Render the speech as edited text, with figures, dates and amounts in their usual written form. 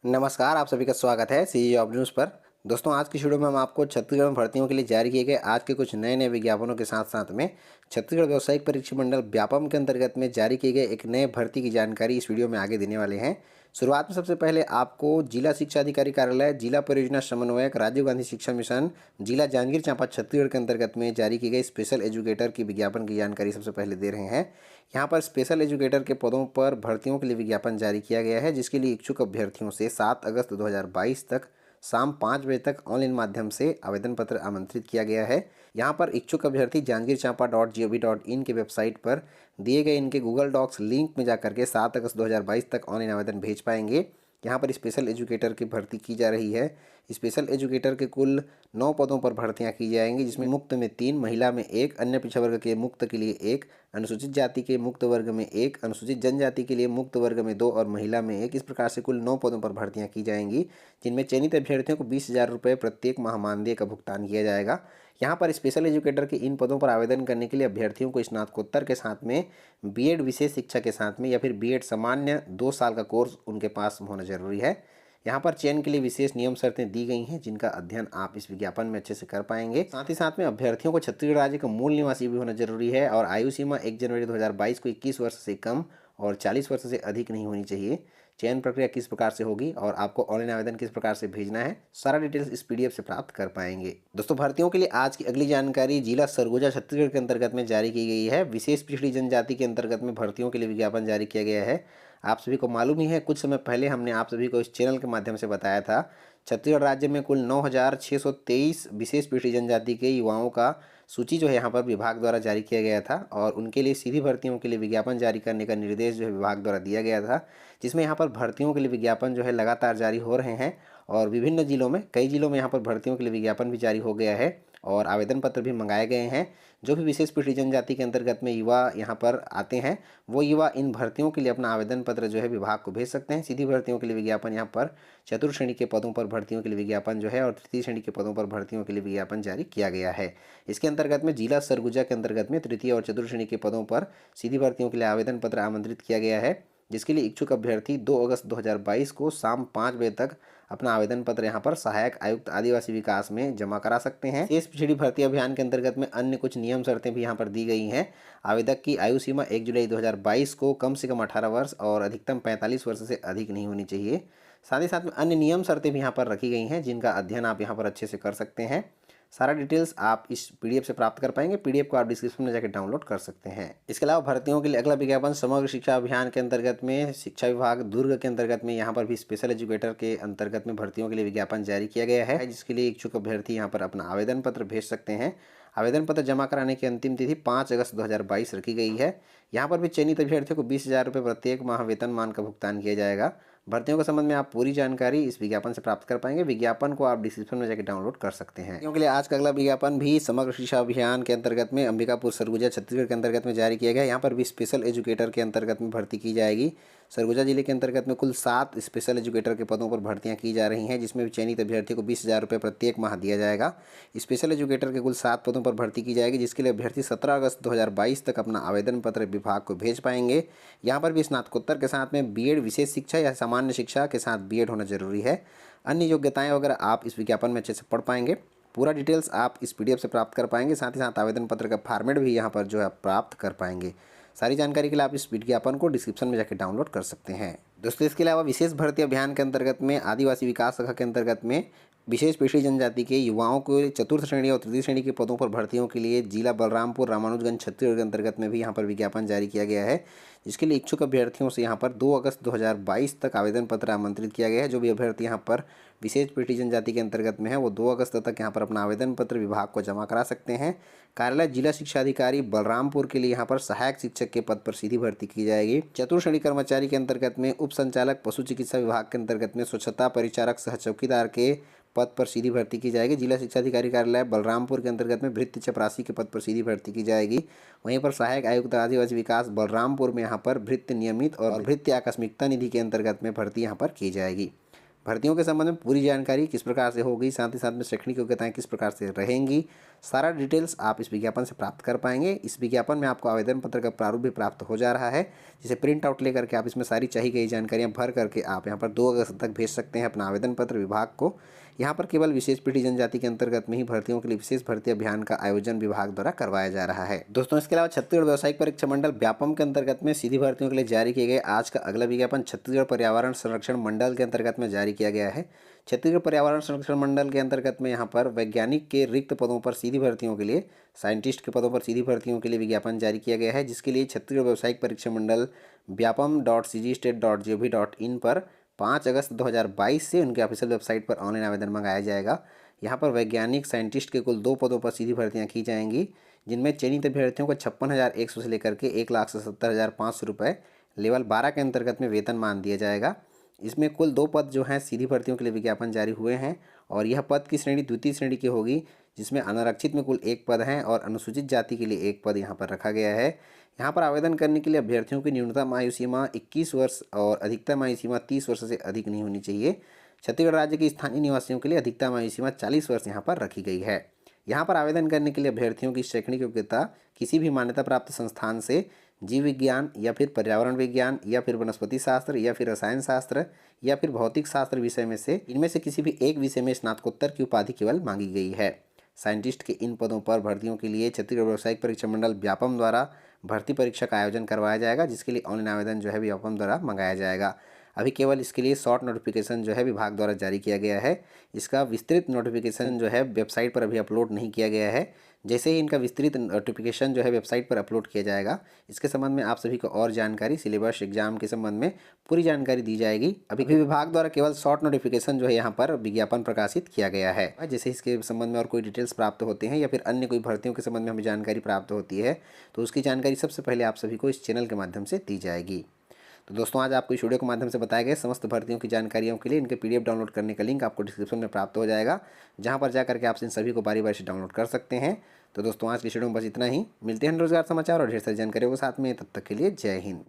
नमस्कार, आप सभी का स्वागत है सी जॉब न्यूज़ पर। दोस्तों, आज की वीडियो में हम आपको छत्तीसगढ़ में भर्तियों के लिए जारी किए गए आज के कुछ नए विज्ञापनों के साथ साथ में छत्तीसगढ़ व्यावसायिक परीक्षा मंडल व्यापम के अंतर्गत में जारी किए गए एक नए भर्ती की जानकारी इस वीडियो में आगे देने वाले हैं। शुरुआत में सबसे पहले आपको जिला शिक्षा अधिकारी कार्यालय, जिला परियोजना समन्वयक, राजीव गांधी शिक्षा मिशन, जिला जांजगीर चांपा छत्तीसगढ़ के अंतर्गत में जारी की गई स्पेशल एजुकेटर की विज्ञापन की जानकारी सबसे पहले दे रहे हैं। यहाँ पर स्पेशल एजुकेटर के पदों पर भर्तियों के लिए विज्ञापन जारी किया गया है, जिसके लिए इच्छुक अभ्यर्थियों से 7 अगस्त 2022 तक शाम 5 बजे तक ऑनलाइन माध्यम से आवेदन पत्र आमंत्रित किया गया है। यहाँ पर इच्छुक अभ्यर्थी जांजगीर चांपा .gov.in के वेबसाइट पर दिए गए इनके गूगल डॉक्स लिंक में जाकर के 7 अगस्त 2022 तक ऑनलाइन आवेदन भेज पाएंगे। यहाँ पर स्पेशल एजुकेटर की भर्ती की जा रही है। स्पेशल एजुकेटर के कुल 9 पदों पर भर्तियां की जाएंगी, जिसमें मुक्त में 3, महिला में 1, अन्य पिछड़ा वर्ग के मुक्त के लिए 1, अनुसूचित जाति के मुक्त वर्ग में 1, अनुसूचित जनजाति के लिए मुक्त वर्ग में 2 और महिला में 1। इस प्रकार से कुल 9 पदों पर भर्तियां की जाएंगी, जिनमें चयनित अभ्यर्थियों को 20,000 रुपये प्रत्येक माह मानदेय का भुगतान किया जाएगा। यहाँ पर स्पेशल एजुकेटर के इन पदों पर आवेदन करने के लिए अभ्यर्थियों को स्नातकोत्तर के साथ में बीएड विशेष शिक्षा के साथ में या फिर बीएड सामान्य 2 साल का कोर्स उनके पास होना जरूरी है। यहाँ पर चयन के लिए विशेष नियम शर्तें दी गई हैं, जिनका अध्ययन आप इस विज्ञापन में अच्छे से कर पाएंगे। साथ ही साथ में अभ्यर्थियों को छत्तीसगढ़ राज्य का मूल निवासी भी होना जरूरी है और आयु सीमा 1 जनवरी 2022 को 21 वर्ष से कम और 40 वर्ष से अधिक नहीं होनी चाहिए। चयन प्रक्रिया किस प्रकार से होगी और आपको ऑनलाइन आवेदन किस प्रकार से भेजना है, सारा डिटेल्स इस पीडीएफ से प्राप्त कर पाएंगे। दोस्तों, भर्तियों के लिए आज की अगली जानकारी जिला सरगुजा छत्तीसगढ़ के अंतर्गत में जारी की गई है। विशेष पिछड़ी जनजाति के अंतर्गत में भर्तियों के लिए विज्ञापन जारी किया गया है। आप सभी को मालूम ही है, कुछ समय पहले हमने आप सभी को इस चैनल के माध्यम से बताया था छत्तीसगढ़ राज्य में कुल 9,623 विशेष पिछड़ी जनजाति के युवाओं का सूची जो है यहाँ पर विभाग द्वारा जारी किया गया था और उनके लिए सीधी भर्तियों के लिए विज्ञापन जारी करने का निर्देश जो है विभाग द्वारा दिया गया था, जिसमें यहाँ पर भर्तियों के लिए विज्ञापन जो है लगातार जारी हो रहे हैं और विभिन्न जिलों में कई जिलों में यहाँ पर भर्तियों के लिए विज्ञापन भी जारी हो गया है और आवेदन पत्र भी मंगाए गए हैं। जो भी विशेष पिछड़ी जनजाति के अंतर्गत में युवा यहाँ पर आते हैं, वो युवा इन भर्तियों के लिए अपना आवेदन पत्र जो है विभाग को भेज सकते हैं। सीधी भर्तियों के लिए विज्ञापन यहाँ पर चतुर्थ श्रेणी के पदों पर भर्तियों के लिए विज्ञापन जो है और तृतीय श्रेणी के पदों पर भर्तियों के लिए विज्ञापन जारी किया गया है। इसके अंतर्गत में जिला सरगुजा के अंतर्गत में तृतीय और चतुर्थ श्रेणी के पदों पर सीधी भर्तियों के लिए आवेदन पत्र आमंत्रित किया गया है, जिसके लिए इच्छुक अभ्यर्थी 2 अगस्त 2022 को शाम 5 बजे तक अपना आवेदन पत्र यहाँ पर सहायक आयुक्त आदिवासी विकास में जमा करा सकते हैं। शेष पिछड़ी भर्ती अभियान के अंतर्गत में अन्य कुछ नियम शर्तें भी यहाँ पर दी गई हैं। आवेदक की आयु सीमा 1 जुलाई 2022 को कम से कम 18 वर्ष और अधिकतम 45 वर्ष से अधिक नहीं होनी चाहिए। साथ ही साथ में अन्य नियम शर्तें भी यहाँ पर रखी गई हैं, जिनका अध्ययन आप यहाँ पर अच्छे से कर सकते हैं। सारा डिटेल्स आप इस पीडीएफ से प्राप्त कर पाएंगे। पीडीएफ को आप डिस्क्रिप्शन में जाकर डाउनलोड कर सकते हैं। इसके अलावा भर्तियों के लिए अगला विज्ञापन समग्र शिक्षा अभियान के अंतर्गत में शिक्षा विभाग दुर्ग के अंतर्गत में यहाँ पर भी स्पेशल एजुकेटर के अंतर्गत में भर्तियों के लिए विज्ञापन जारी किया गया है, जिसके लिए इच्छुक अभ्यर्थी यहाँ पर अपना आवेदन पत्र भेज सकते हैं। आवेदन पत्र जमा कराने की अंतिम तिथि 5 अगस्त 2022 रखी गई है। यहाँ पर भी चयनित अभ्यर्थियों को 20,000 रुपये प्रत्येक माह वेतनमान का भुगतान किया जाएगा। भर्तियों के संबंध में आप पूरी जानकारी इस विज्ञापन से प्राप्त कर पाएंगे। विज्ञापन को आप डिस्क्रिप्शन में जाकर डाउनलोड कर सकते हैं। क्योंकि आज का अगला विज्ञापन भी समग्र शिक्षा अभियान के अंतर्गत में अंबिकापुर सरगुजा छत्तीसगढ़ के अंतर्गत में जारी किया गया। यहाँ पर भी स्पेशल एजुकेटर के अंतर्गत में भर्ती की जाएगी। सरगुजा जिले के अंतर्गत में कुल 7 स्पेशल एजुकेटर के पदों पर भर्तियां की जा रही हैं, जिसमें चयनित अभ्यर्थियों को 20,000 रुपये प्रत्येक माह दिया जाएगा। स्पेशल एजुकेटर के कुल 7 पदों पर भर्ती की जाएगी, जिसके लिए अभ्यर्थी 17 अगस्त 2022 तक अपना आवेदन पत्र विभाग को भेज पाएंगे। यहाँ पर भी स्नातकोत्तर के साथ में बीएड विशेष शिक्षा या सामान्य शिक्षा के साथ बीएड होना जरूरी है। अन्य योग्यताएं वगैरह आप इस विज्ञापन में अच्छे से पढ़ पाएंगे। पूरा डिटेल्स आप इस पीडीएफ से प्राप्त कर पाएंगे। साथ ही साथ आवेदन पत्र का फॉर्मेट भी यहाँ पर जो है प्राप्त कर पाएंगे। सारी जानकारी के लिए आप इस विज्ञापन को डिस्क्रिप्शन में जाकर डाउनलोड कर सकते हैं। दोस्तों, इसके अलावा विशेष भर्ती अभियान के अंतर्गत में आदिवासी विकास शाखा के अंतर्गत में विशेष पिछड़ी जनजाति के युवाओं को चतुर्थ श्रेणी और तृतीय श्रेणी के पदों पर भर्तियों के लिए जिला बलरामपुर रामानुजगंज छत्तीसगढ़ के अंतर्गत में भी यहाँ पर विज्ञापन जारी किया गया है, जिसके लिए इच्छुक अभ्यर्थियों से यहाँ पर 2 अगस्त 2022 तक आवेदन पत्र आमंत्रित किया गया है। जो भी अभ्यर्थी यहाँ पर विशेष पिछड़ी जनजाति के अंतर्गत में है, वो 2 अगस्त तक यहाँ पर अपना आवेदन पत्र विभाग को जमा करा सकते हैं। कार्यालय जिला शिक्षा अधिकारी बलरामपुर के लिए यहाँ पर सहायक शिक्षक के पद पर सीधी भर्ती की जाएगी। चतुर्थ श्रेणी कर्मचारी के अंतर्गत में उप संचालक पशु चिकित्सा विभाग के अंतर्गत में स्वच्छता परिचारक सह चौकीदार के पद पर सीधी भर्ती की जाएगी। जिला शिक्षा अधिकारी कार्यालय बलरामपुर के अंतर्गत में भृत्य चपरासी के पद पर सीधी भर्ती की जाएगी। वहीं पर सहायक आयुक्त आदिवासी विकास बलरामपुर में यहाँ पर भृत्य नियमित और भृत्य आकस्मिकता निधि के अंतर्गत में भर्ती यहाँ पर की जाएगी। भर्तियों के संबंध में पूरी जानकारी किस प्रकार से होगी, साथ ही साथ में शैक्षणिक योग्यताएं किस प्रकार से रहेंगी, सारा डिटेल्स आप इस विज्ञापन से प्राप्त कर पाएंगे। इस विज्ञापन में आपको आवेदन पत्र का प्रारूप भी प्राप्त हो जा रहा है, जिसे प्रिंट आउट लेकर के आप इसमें सारी चाहिए गई जानकारियाँ भर करके आप यहाँ पर 2 अगस्त तक भेज सकते हैं अपना आवेदन पत्र विभाग को। यहाँ पर केवल विशेष पीढ़ी जनजाति के अंतर्गत में ही भर्तियों के लिए विशेष भर्ती अभियान का आयोजन विभाग द्वारा करवाया जा रहा है। दोस्तों, इसके अलावा छत्तीसगढ़ व्यावसायिक परीक्षा मंडल व्यापम के अंतर्गत में सीधी भर्तियों के लिए जारी किए गए आज का अगला विज्ञापन छत्तीसगढ़ पर्यावरण संरक्षण मंडल के अंतर्गत में जारी किया गया है। छत्तीसगढ़ पर्यावरण संरक्षण मंडल के अंतर्गत में यहाँ पर वैज्ञानिक के रिक्त पदों पर सीधी भर्तियों के लिए, साइंटिस्ट के पदों पर सीधी भर्तियों के लिए विज्ञापन जारी किया गया है, जिसके लिए छत्तीसगढ़ व्यावसायिक परीक्षा मंडल व्यापम.cgstate.gov.in पर 5 अगस्त 2022 से उनके ऑफिशियल वेबसाइट पर ऑनलाइन आवेदन मंगाया जाएगा। यहाँ पर वैज्ञानिक साइंटिस्ट के कुल 2 पदों पर सीधी भर्तियाँ की जाएंगी, जिनमें चयनित अभ्यर्थियों को 56,100 से लेकर के 1,70,500 रुपये लेवल 12 के अंतर्गत में वेतनमान दिया जाएगा। इसमें कुल 2 पद जो हैं सीधी भर्तियों के लिए विज्ञापन जारी हुए हैं और यह पद की श्रेणी द्वितीय श्रेणी की होगी, जिसमें अनारक्षित में कुल 1 पद हैं और अनुसूचित जाति के लिए 1 पद यहाँ पर रखा गया है। यहाँ पर आवेदन करने के लिए अभ्यर्थियों की न्यूनतम आयु सीमा 21 वर्ष और अधिकतम आयु सीमा 30 वर्ष से अधिक नहीं होनी चाहिए। छत्तीसगढ़ राज्य के स्थानीय निवासियों के लिए अधिकतम आयु सीमा 40 वर्ष यहाँ पर रखी गई है। यहाँ पर आवेदन करने के लिए अभ्यर्थियों की शैक्षणिक योग्यता किसी भी मान्यता प्राप्त संस्थान से जीव विज्ञान या फिर पर्यावरण विज्ञान या फिर वनस्पति शास्त्र या फिर रसायन शास्त्र या फिर भौतिक शास्त्र विषय में से इनमें से किसी भी एक विषय में स्नातकोत्तर की उपाधि केवल मांगी गई है। साइंटिस्ट के इन पदों पर भर्तियों के लिए छत्तीसगढ़ व्यावसायिक परीक्षा मंडल व्यापम द्वारा भर्ती परीक्षा का आयोजन करवाया जाएगा, जिसके लिए ऑनलाइन आवेदन जो है व्यापम द्वारा मंगाया जाएगा। अभी केवल इसके लिए शॉर्ट नोटिफिकेशन जो है विभाग द्वारा जारी किया गया है। इसका विस्तृत नोटिफिकेशन जो है वेबसाइट पर अभी अपलोड नहीं किया गया है। जैसे ही इनका विस्तृत नोटिफिकेशन जो है वेबसाइट पर अपलोड किया जाएगा, इसके संबंध में आप सभी को और जानकारी, सिलेबस, एग्जाम के संबंध में पूरी जानकारी दी जाएगी। अभी विभाग द्वारा केवल शॉर्ट नोटिफिकेशन जो है यहाँ पर विज्ञापन प्रकाशित किया गया है। जैसे इसके संबंध में और कोई डिटेल्स प्राप्त होते हैं या फिर अन्य कोई भर्तियों के संबंध में हमें जानकारी प्राप्त होती है, तो उसकी जानकारी सबसे पहले आप सभी को इस चैनल के माध्यम से दी जाएगी। तो दोस्तों, आज आपको इस वीडियो के माध्यम से बताए गए समस्त भर्तियों की जानकारियों के लिए इनके PDF डाउनलोड करने का लिंक आपको डिस्क्रिप्शन में प्राप्त हो जाएगा, जहां पर जाकर के आप इन सभी को बारी बारी से डाउनलोड कर सकते हैं। तो दोस्तों, आज की वीडियो में बस इतना ही। मिलते हैं रोजगार समाचार और ढेर सारी जानकारियों के साथ में। तब तक के लिए जय हिंद।